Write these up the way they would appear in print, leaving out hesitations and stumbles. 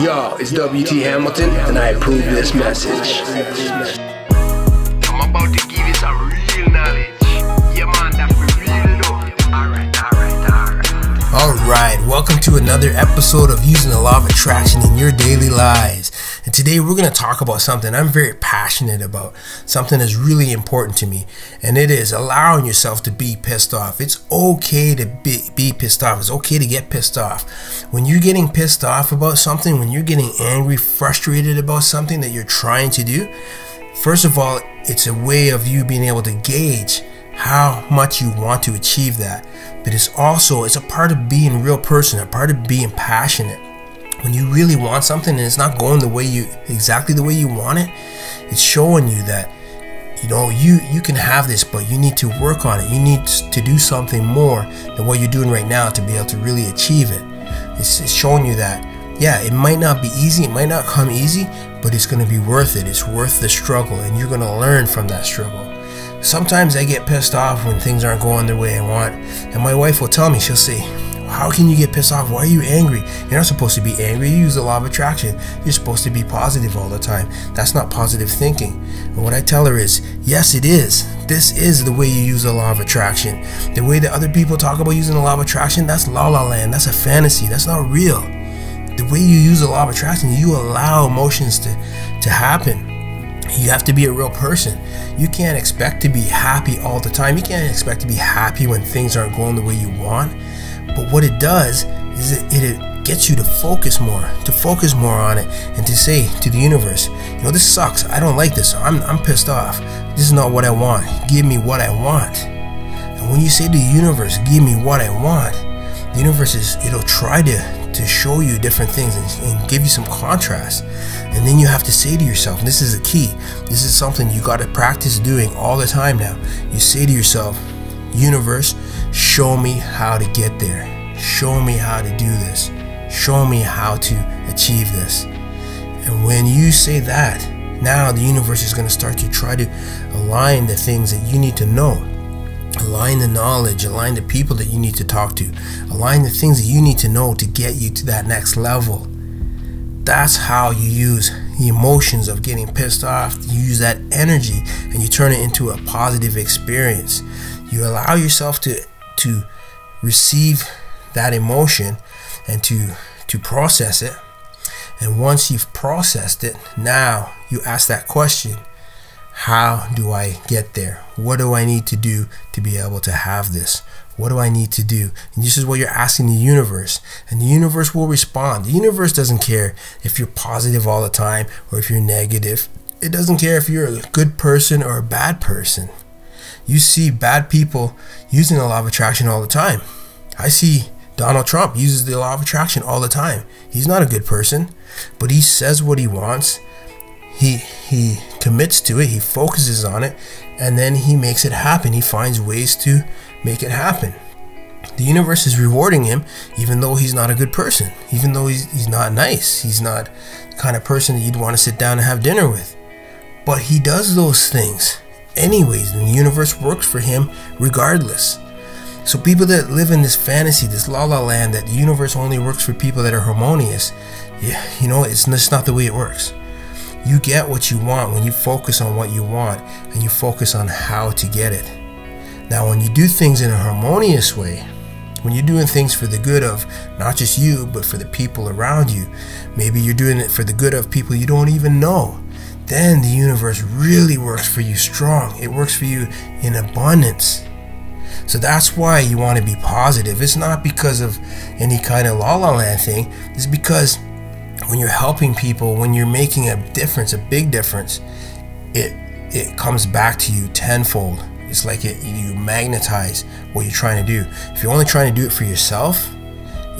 Yo, it's WT Hamilton, and I approve this message. I'm about to give you some real knowledge. Yeah, man, that's real though. Alright. Alright, welcome to another episode of Using the Law of Attraction in Your Daily Lives. And today we're going to talk about something I'm very passionate about, something that's really important to me, and it is allowing yourself to be pissed off. It's okay to be pissed off. It's okay to get pissed off. When you're getting pissed off about something, when you're getting angry, frustrated about something that you're trying to do, first of all, it's a way of you being able to gauge how much you want to achieve that. But it's a part of being a real person, a part of being passionate. When you really want something and it's not going exactly the way you want it, it's showing you that you can have this, but you need to work on it. You need to do something more than what you're doing right now to be able to really achieve it. It's showing you that, yeah, it might not be easy, it might not come easy, but it's going to be worth it. It's worth the struggle, and you're going to learn from that struggle. Sometimes I get pissed off when things aren't going the way I want, and my wife will tell me, she'll say, how can you get pissed off? Why are you angry? You're not supposed to be angry. You use the law of attraction. You're supposed to be positive all the time. That's not positive thinking. And what I tell her is, yes, it is. This is the way you use the law of attraction. The way that other people talk about using the law of attraction, that's la la land. That's a fantasy. That's not real. The way you use the law of attraction, you allow emotions to happen. You have to be a real person. You can't expect to be happy all the time. You can't expect to be happy when things aren't going the way you want. But what it does is it gets you to focus more on it, and to say to the universe, this sucks. I don't like this. I'm pissed off. This is not what I want. Give me what I want. And when you say to the universe, give me what I want, the universe it'll try to show you different things and give you some contrast. And then you have to say to yourself, and this is the key, this is something you got to practice doing all the time now. You say to yourself, universe, show me how to get there. Show me how to do this. Show me how to achieve this. And when you say that, now the universe is going to start to try to align the things that you need to know. Align the knowledge, align the people that you need to talk to, align the things that you need to know to get you to that next level. That's how you use the emotions of getting pissed off. You use that energy and you turn it into a positive experience. You allow yourself to receive that emotion and to process it. And once you've processed it, now you ask that question, how do I get there? What do I need to do to be able to have this? What do I need to do? And this is what you're asking the universe, and the universe will respond. The universe doesn't care if you're positive all the time or if you're negative. It doesn't care if you're a good person or a bad person. You see bad people using the law of attraction all the time. I see Donald Trump uses the law of attraction all the time. He's not a good person, but he says what he wants. He commits to it, he focuses on it, and then he makes it happen. He finds ways to make it happen. The universe is rewarding him even though he's not a good person, even though he's not nice. He's not the kind of person that you'd want to sit down and have dinner with. But he does those things anyways, and the universe works for him regardless. So people that live in this fantasy, this la la land, that the universe only works for people that are harmonious, it's just not the way it works. You get what you want when you focus on what you want and you focus on how to get it. Now, when you do things in a harmonious way, when you're doing things for the good of not just you, but for the people around you, maybe you're doing it for the good of people you don't even know, then the universe really works for you strong. It works for you in abundance. So that's why you want to be positive. It's not because of any kind of la la land thing. It's because when you're helping people, when you're making a difference, a big difference, it comes back to you tenfold. It's like you magnetize what you're trying to do. If you're only trying to do it for yourself,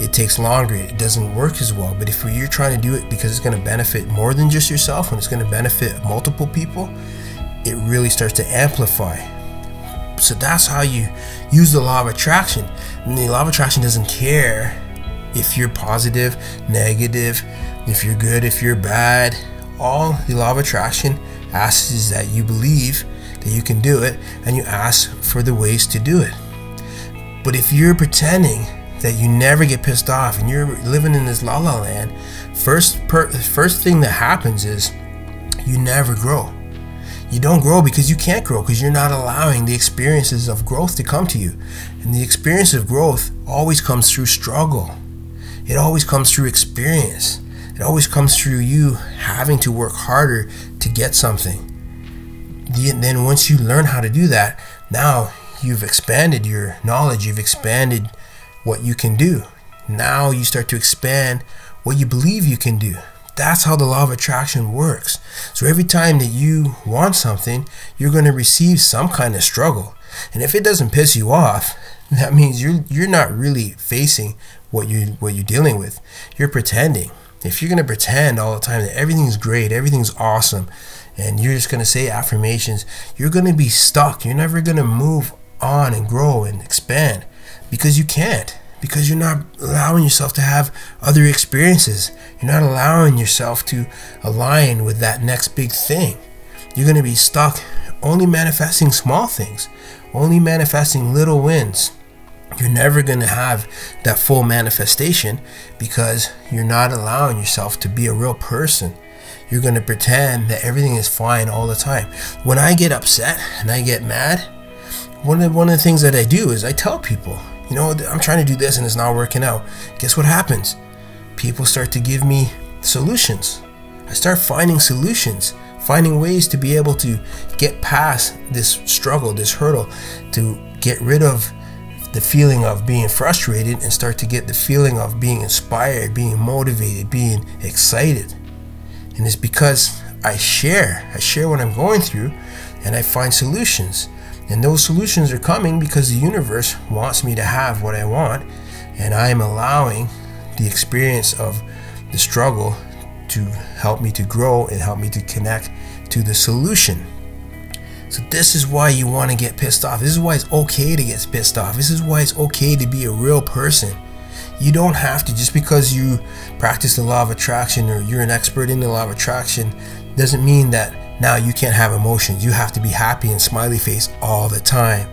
it takes longer. It doesn't work as well. But if you're trying to do it because it's going to benefit more than just yourself, and it's going to benefit multiple people, it really starts to amplify. So that's how you use the law of attraction. And the law of attraction doesn't care if you're positive, negative, if you're good, if you're bad. All the law of attraction asks is that you believe that you can do it, and you ask for the ways to do it. But if you're pretending that you never get pissed off and you're living in this la la land, first thing that happens is you never grow. You don't grow because you can't grow, because you're not allowing the experiences of growth to come to you. And the experience of growth always comes through struggle. It always comes through experience. It always comes through you having to work harder to get something. Then once you learn how to do that, now you've expanded your knowledge, you've expanded what you can do. Now you start to expand what you believe you can do. That's how the law of attraction works. So every time that you want something, you're going to receive some kind of struggle. And if it doesn't piss you off, that means you're not really facing what you're dealing with. You're pretending. If you're going to pretend all the time that everything's great, everything's awesome, and you're just going to say affirmations, you're going to be stuck. You're never going to move on and grow and expand, because you can't. Because you're not allowing yourself to have other experiences. You're not allowing yourself to align with that next big thing. You're going to be stuck only manifesting small things, only manifesting little wins. You're never going to have that full manifestation because you're not allowing yourself to be a real person. You're going to pretend that everything is fine all the time. When I get upset and I get mad, one of the things that I do is I tell people, you know, I'm trying to do this and it's not working out. Guess what happens? People start to give me solutions. I start finding solutions, finding ways to be able to get past this struggle, this hurdle, to get rid of the feeling of being frustrated and start to get the feeling of being inspired, being motivated, being excited. And it's because I share what I'm going through, and I find solutions. And those solutions are coming because the universe wants me to have what I want, and I'm allowing the experience of the struggle to help me to grow and help me to connect to the solution. So this is why you want to get pissed off. This is why it's okay to get pissed off. This is why it's okay to be a real person. You don't have to, just because you practice the law of attraction or you're an expert in the law of attraction, doesn't mean that now you can't have emotions. You have to be happy and smiley face all the time.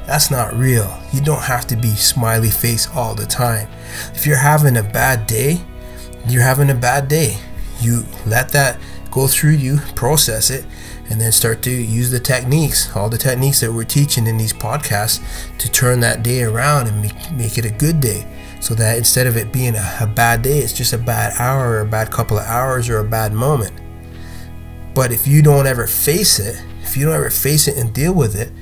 That's not real. You don't have to be smiley face all the time. If you're having a bad day, you're having a bad day. You let that go through you, process it, and then start to use the techniques, all the techniques that we're teaching in these podcasts, to turn that day around and make it a good day. So that instead of it being a bad day, it's just a bad hour or a bad couple of hours or a bad moment. But if you don't ever face it, and deal with it,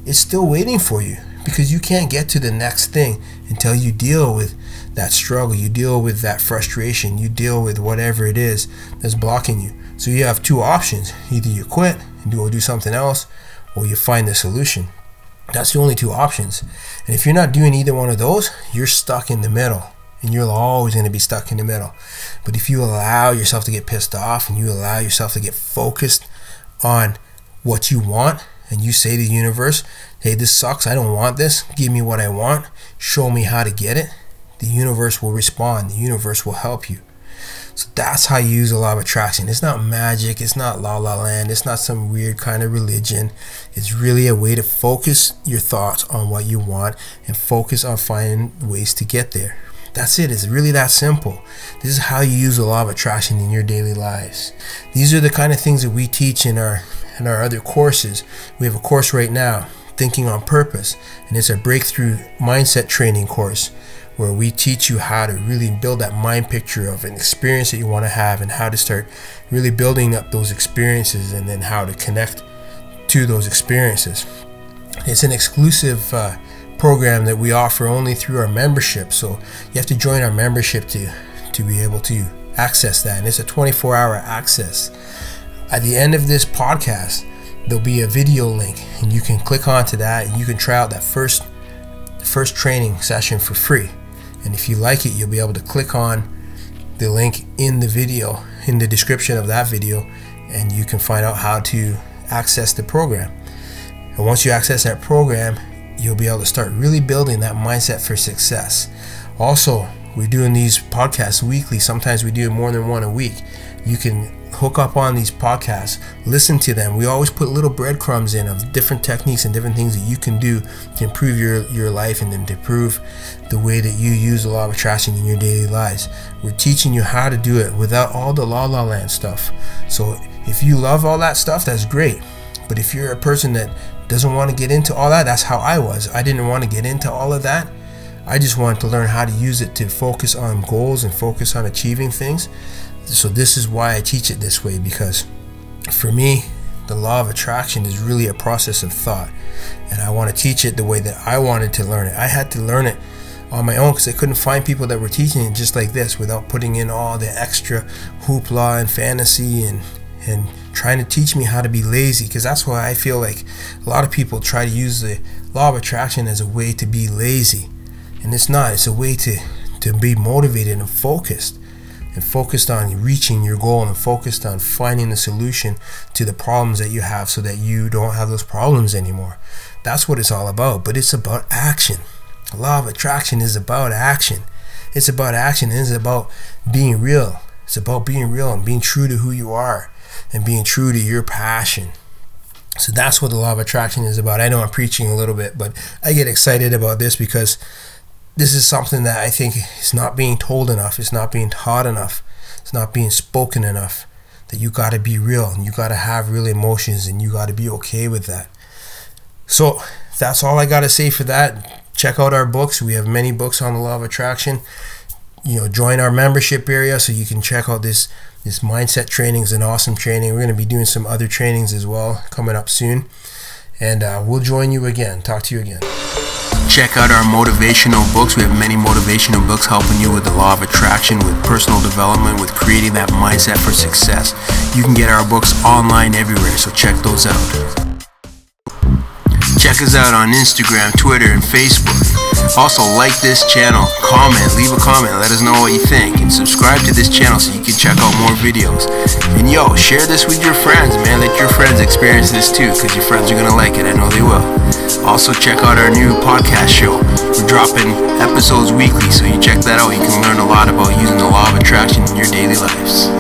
it's still waiting for you, because you can't get to the next thing until you deal with that struggle, you deal with that frustration, you deal with whatever it is that's blocking you. So you have two options. Either you quit and go do something else, or you find the solution. That's the only two options. And if you're not doing either one of those, you're stuck in the middle. And you're always going to be stuck in the middle. But if you allow yourself to get pissed off and you allow yourself to get focused on what you want, and you say to the universe, hey, this sucks, I don't want this, give me what I want, show me how to get it, the universe will respond, the universe will help you. So that's how you use the law of attraction. It's not magic, it's not la la land, it's not some weird kind of religion. It's really a way to focus your thoughts on what you want and focus on finding ways to get there. That's it. It's really that simple. This is how you use the law of attraction in your daily lives. These are the kind of things that we teach in our other courses. We have a course right now, Thinking on Purpose, and it's a breakthrough mindset training course where we teach you how to really build that mind picture of an experience that you want to have, and how to start really building up those experiences, and then how to connect to those experiences. It's an exclusive program that we offer only through our membership, so you have to join our membership to be able to access that. And it's a 24-hour access. At the end of this podcast, there'll be a video link, and you can click onto that and you can try out that first training session for free. And if you like it, you'll be able to click on the link in the video, in the description of that video, and you can find out how to access the program. And once you access that program, you'll be able to start really building that mindset for success. Also, we're doing these podcasts weekly. Sometimes we do more than one a week. You can hook up on these podcasts, listen to them. We always put little breadcrumbs in of different techniques and different things that you can do to improve your life and then to improve the way that you use the law of attraction in your daily lives. We're teaching you how to do it without all the la la land stuff. So if you love all that stuff, that's great. But if you're a person that doesn't want to get into all that, that's how I was. I didn't want to get into all of that. I just wanted to learn how to use it to focus on goals and focus on achieving things. So this is why I teach it this way, because for me, the law of attraction is really a process of thought, and I want to teach it the way that I wanted to learn it. I had to learn it on my own because I couldn't find people that were teaching it just like this without putting in all the extra hoopla and fantasy and trying to teach me how to be lazy, because that's why I feel like a lot of people try to use the law of attraction as a way to be lazy, and it's not. It's a way to be motivated and focused on reaching your goal and focused on finding the solution to the problems that you have so that you don't have those problems anymore. That's what it's all about. But it's about action. The law of attraction is about action. It's about action, and it's about being real. It's about being real and being true to who you are and being true to your passion. So that's what the law of attraction is about. I know I'm preaching a little bit, but I get excited about this because this is something that I think is not being told enough. It's not being taught enough. It's not being spoken enough. That you got to be real and you got to have real emotions and you got to be okay with that. So that's all I got to say for that. Check out our books. We have many books on the law of attraction. Join our membership area so you can check out this mindset training. Is an awesome training. We're going to be doing some other trainings as well coming up soon. And we'll join you again. Talk to you again. Check out our motivational books. We have many motivational books helping you with the law of attraction, with personal development, with creating that mindset for success. You can get our books online everywhere, so check those out. Check us out on Instagram, Twitter, and Facebook. Also, like this channel, comment, leave a comment, let us know what you think, and subscribe to this channel so you can check out more videos. And share this with your friends, man. Let your friends experience this too, because your friends are going to like it. I know they will. Also, check out our new podcast show. We're dropping episodes weekly, so you check that out. You can learn a lot about using the law of attraction in your daily lives.